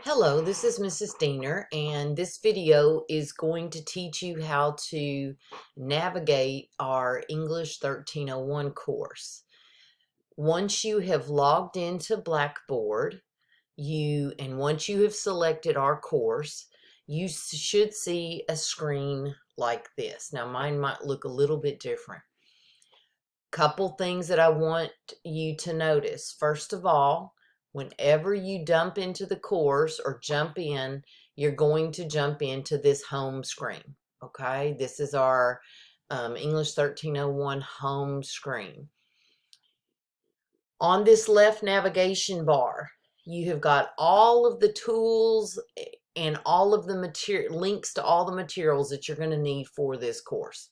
Hello, this is Mrs. Diener, and this video is going to teach you how to navigate our English 1301 course. Once you have logged into Blackboard, once you have selected our course, you should see a screen like this. Now, mine might look a little bit different. Couple things that I want you to notice. First of all, whenever you dump into the course or jump in, you're going to jump into this home screen. Okay, this is our English 1301 home screen. On this left navigation bar, you have got all of the tools and all of the links to all the materials that you're going to need for this course.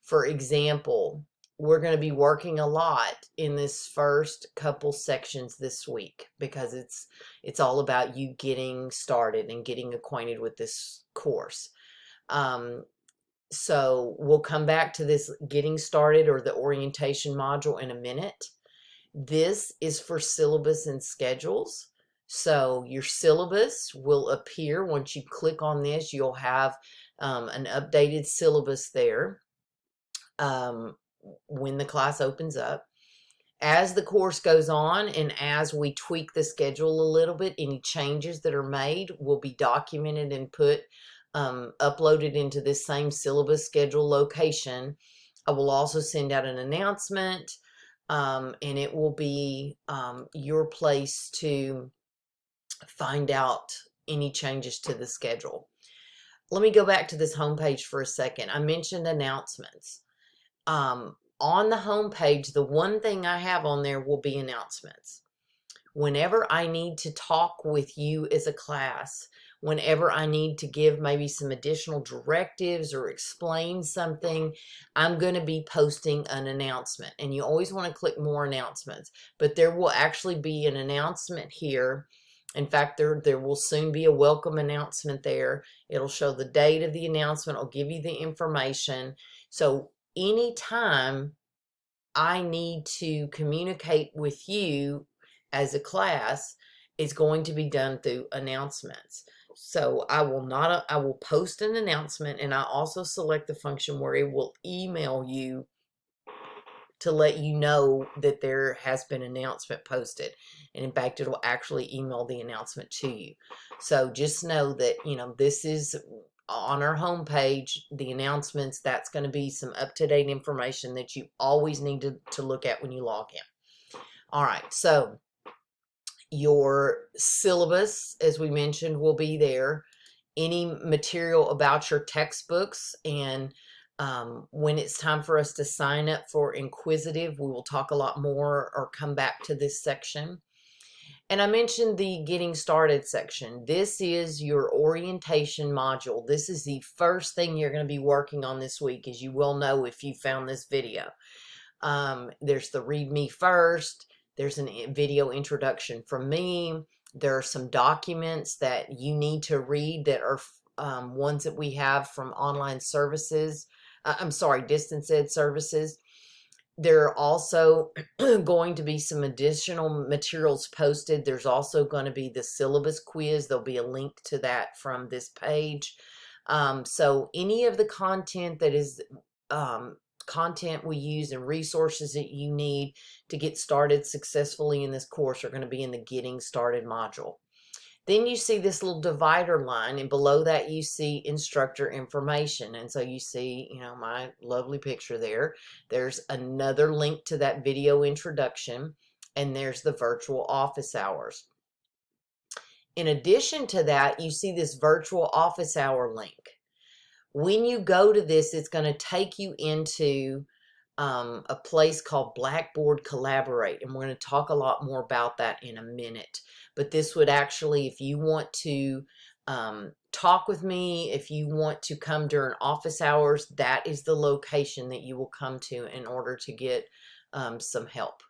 For example, we're going to be working a lot in this first couple sections this week because it's all about you getting started and getting acquainted with this course. So we'll come back to this getting started or the orientation module in a minute. This is for syllabus and schedules. So your syllabus will appear once you click on this. You'll have an updated syllabus there. When the class opens up. As the course goes on and as we tweak the schedule a little bit, any changes that are made will be documented and uploaded into this same syllabus schedule location. I will also send out an announcement, and it will be your place to find out any changes to the schedule. Let me go back to this homepage for a second. I mentioned announcements. On the home page, the one thing I have on there will be announcements. Whenever I need to talk with you as a class, whenever I need to give maybe some additional directives or explain something, I'm going to be posting an announcement. And you always want to click more announcements, but there will actually be an announcement here. In fact, there will soon be a welcome announcement there. It'll show the date of the announcement. It'll give you the information. So anytime I need to communicate with you as a class, it's going to be done through announcements. So I will post an announcement, and I also select the function where it will email you to let you know that there has been an announcement posted. And in fact, it will actually email the announcement to you. So just know that, this is on our homepage, the announcements. That's going to be some up-to-date information that you always need to look at when you log in. All right, so your syllabus, as we mentioned, will be there. Any material about your textbooks, and when it's time for us to sign up for Inquisitive, we will talk a lot more or come back to this section. And I mentioned the getting started section. This is your orientation module. This is the first thing you're going to be working on this week, as you will know if you found this video. There's the read me first. There's a video introduction from me. There are some documents that you need to read that are ones that we have from online services. Distance ed services. There are also going to be some additional materials posted. There's also going to be the syllabus quiz. There'll be a link to that from this page. So any of the content that is content we use and resources that you need to get started successfully in this course are going to be in the Getting Started module. Then you see this little divider line, and below that you see Instructor Information. And so you see, my lovely picture there. There's another link to that video introduction, and there's the virtual office hours. In addition to that, you see this virtual office hour link. When you go to this, it's going to take you into a place called Blackboard Collaborate, and we're going to talk a lot more about that in a minute. But this would actually, if you want to talk with me, if you want to come during office hours, that is the location that you will come to in order to get some help.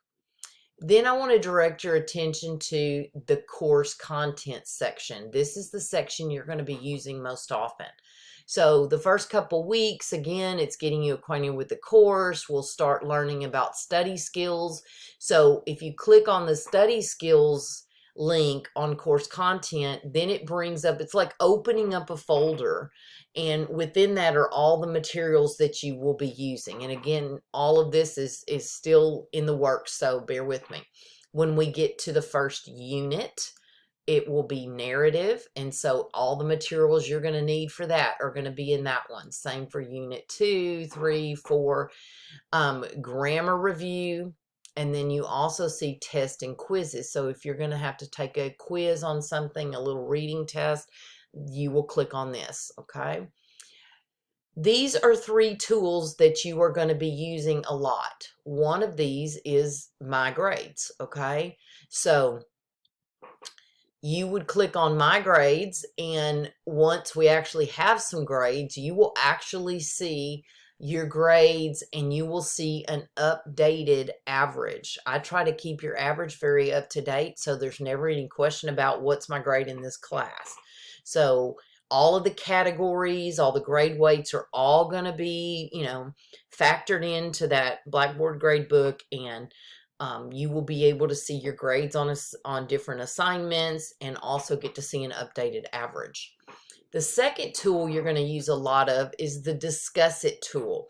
Then I want to direct your attention to the course content section. This is the section you're going to be using most often. So the first couple weeks, again, it's getting you acquainted with the course. We'll start learning about study skills. So if you click on the study skills link on course content, then it brings up, it's like opening up a folder, and within that are all the materials that you will be using. And again, all of this is still in the works, so bear with me. When we get to the first unit, it will be narrative, and so all the materials you're going to need for that are going to be in that one. Same for unit 2, 3, 4. Grammar review, and then you also see test and quizzes. So if you're going to have to take a quiz on something, a little reading test, you will click on this. Okay, these are 3 tools that you are going to be using a lot. One of these is My Grades. Okay, so you would click on My Grades, and once we actually have some grades, you will actually see your grades, and you will see an updated average. I try to keep your average very up to date, so there's never any question about what's my grade in this class. So all of the categories, all the grade weights are all going to be, factored into that Blackboard grade book, and you will be able to see your grades on different assignments, and also get to see an updated average. The second tool you're going to use a lot of is the Discuss It tool.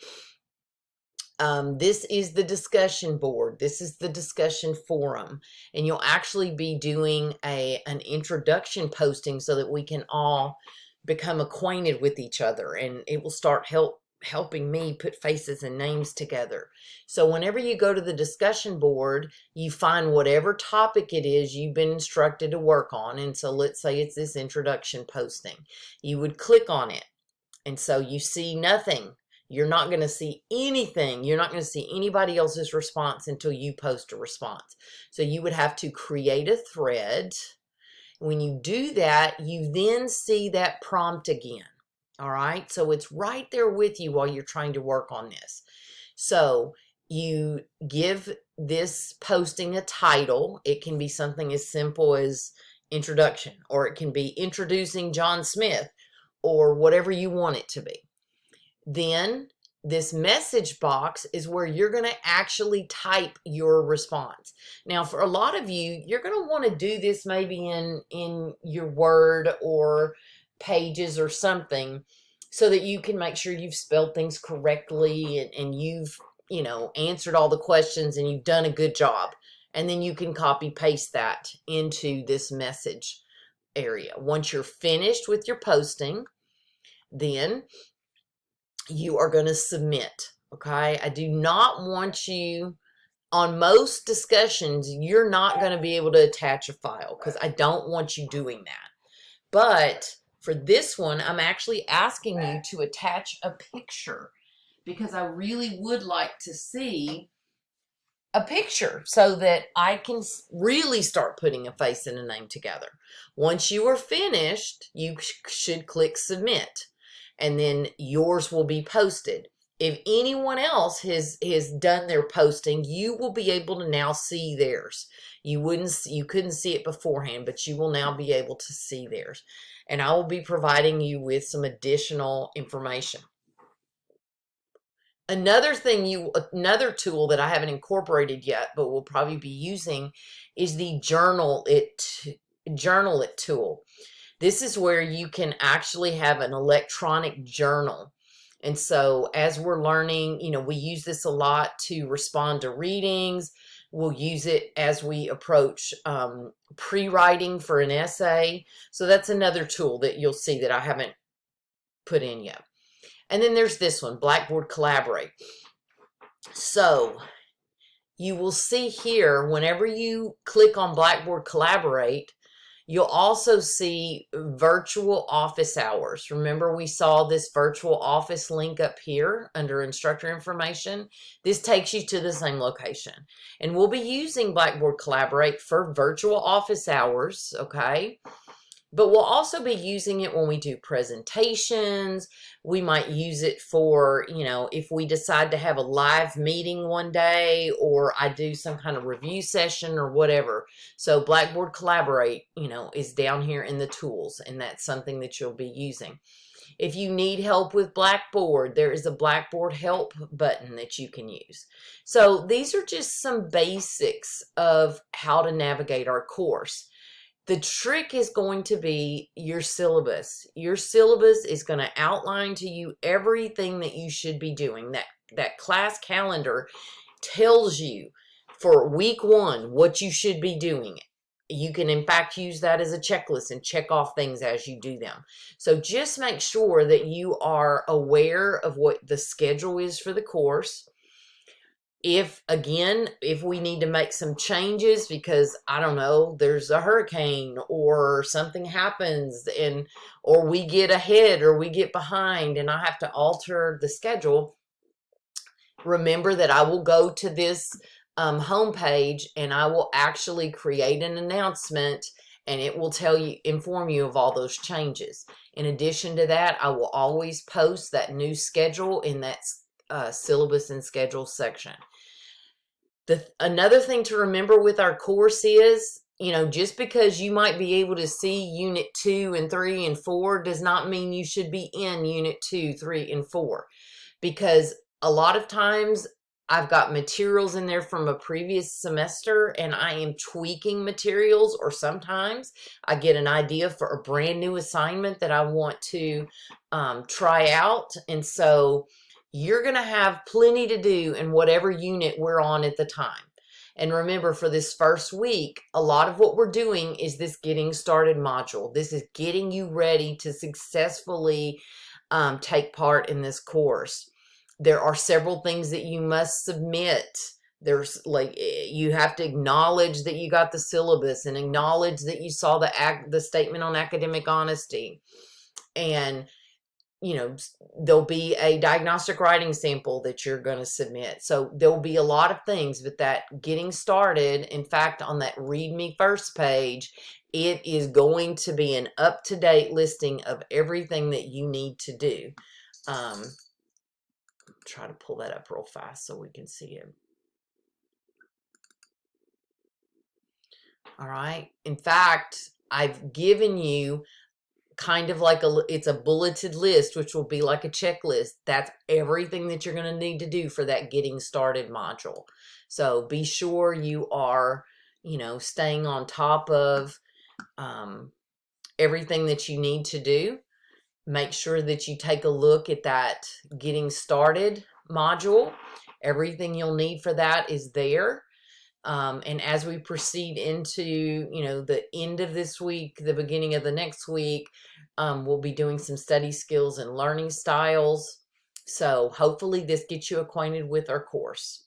This is the discussion board. This is the discussion forum, and you'll actually be doing an introduction posting so that we can all become acquainted with each other, and it will start helping me put faces and names together. So whenever you go to the discussion board, you find whatever topic it is you've been instructed to work on. And so let's say it's this introduction posting. You would click on it, and so you see nothing. You're not going to see anything. You're not going to see anybody else's response until you post a response. So you would have to create a thread. When you do that, you then see that prompt again. All right, so it's right there with you while you're trying to work on this. So you give this posting a title. It can be something as simple as introduction, or it can be introducing John Smith, or whatever you want it to be. Then this message box is where you're going to actually type your response. Now, for a lot of you, you're going to want to do this maybe in your Word or Pages or something, so that you can make sure you've spelled things correctly, and you've answered all the questions, and you've done a good job. And then you can copy paste that into this message area. Once you're finished with your posting, then you are going to submit. Okay, I do not want you, on most discussions, you're not going to be able to attach a file, because I don't want you doing that. But for this one, I'm actually asking you to attach a picture, because I really would like to see a picture so that I can really start putting a face and a name together. Once you are finished, you should click submit, and then yours will be posted. If anyone else has done their posting, you will be able to now see theirs. You couldn't see it beforehand, but you will now be able to see theirs. And I will be providing you with some additional information. Another tool that I haven't incorporated yet, but will probably be using, is the Journal It tool. This is where you can actually have an electronic journal. And so as we're learning, we use this a lot to respond to readings. We'll use it as we approach pre-writing for an essay. So that's another tool that you'll see that I haven't put in yet. And then there's this one, Blackboard Collaborate. So you will see here, whenever you click on Blackboard Collaborate, you'll also see virtual office hours. Remember, we saw this virtual office link up here under Instructor Information. This takes you to the same location. And we'll be using Blackboard Collaborate for virtual office hours, okay? But we'll also be using it when we do presentations. We might use it for, if we decide to have a live meeting one day, or I do some kind of review session or whatever. So Blackboard Collaborate, is down here in the tools, and that's something that you'll be using. If you need help with Blackboard, there is a Blackboard help button that you can use. So these are just some basics of how to navigate our course. The trick is going to be your syllabus. Your syllabus is going to outline to you everything that you should be doing. That class calendar tells you for week 1 what you should be doing. You can in fact use that as a checklist and check off things as you do them. So just make sure that you are aware of what the schedule is for the course. If we need to make some changes because I don't know, there's a hurricane or something happens or we get ahead or we get behind and I have to alter the schedule, remember that I will go to this homepage and I will actually create an announcement and it will inform you of all those changes. In addition to that, I will always post that new schedule in that syllabus and schedule section. Another thing to remember with our course is, just because you might be able to see unit 2 and 3 and 4 does not mean you should be in unit 2, 3, and 4. Because a lot of times I've got materials in there from a previous semester and I am tweaking materials, or sometimes I get an idea for a brand new assignment that I want to try out. And so you're going to have plenty to do in whatever unit we're on at the time. And remember, for this first week, a lot of what we're doing is this getting started module. This is getting you ready to successfully take part in this course. There are several things that you must submit. There's you have to acknowledge that you got the syllabus and acknowledge that you saw the statement on academic honesty. And there'll be a diagnostic writing sample that you're going to submit. So there'll be a lot of things, but that getting started, in fact, on that Read Me First page, it is going to be an up-to-date listing of everything that you need to do. Try to pull that up real fast so we can see it. All right. In fact, I've given you kind of like it's a bulleted list, which will be like a checklist. That's everything that you're going to need to do for that getting started module. So be sure you are, staying on top of everything that you need to do. Make sure that you take a look at that getting started module. Everything you'll need for that is there. And as we proceed into, the end of this week, the beginning of the next week, we'll be doing some study skills and learning styles. So hopefully this gets you acquainted with our course.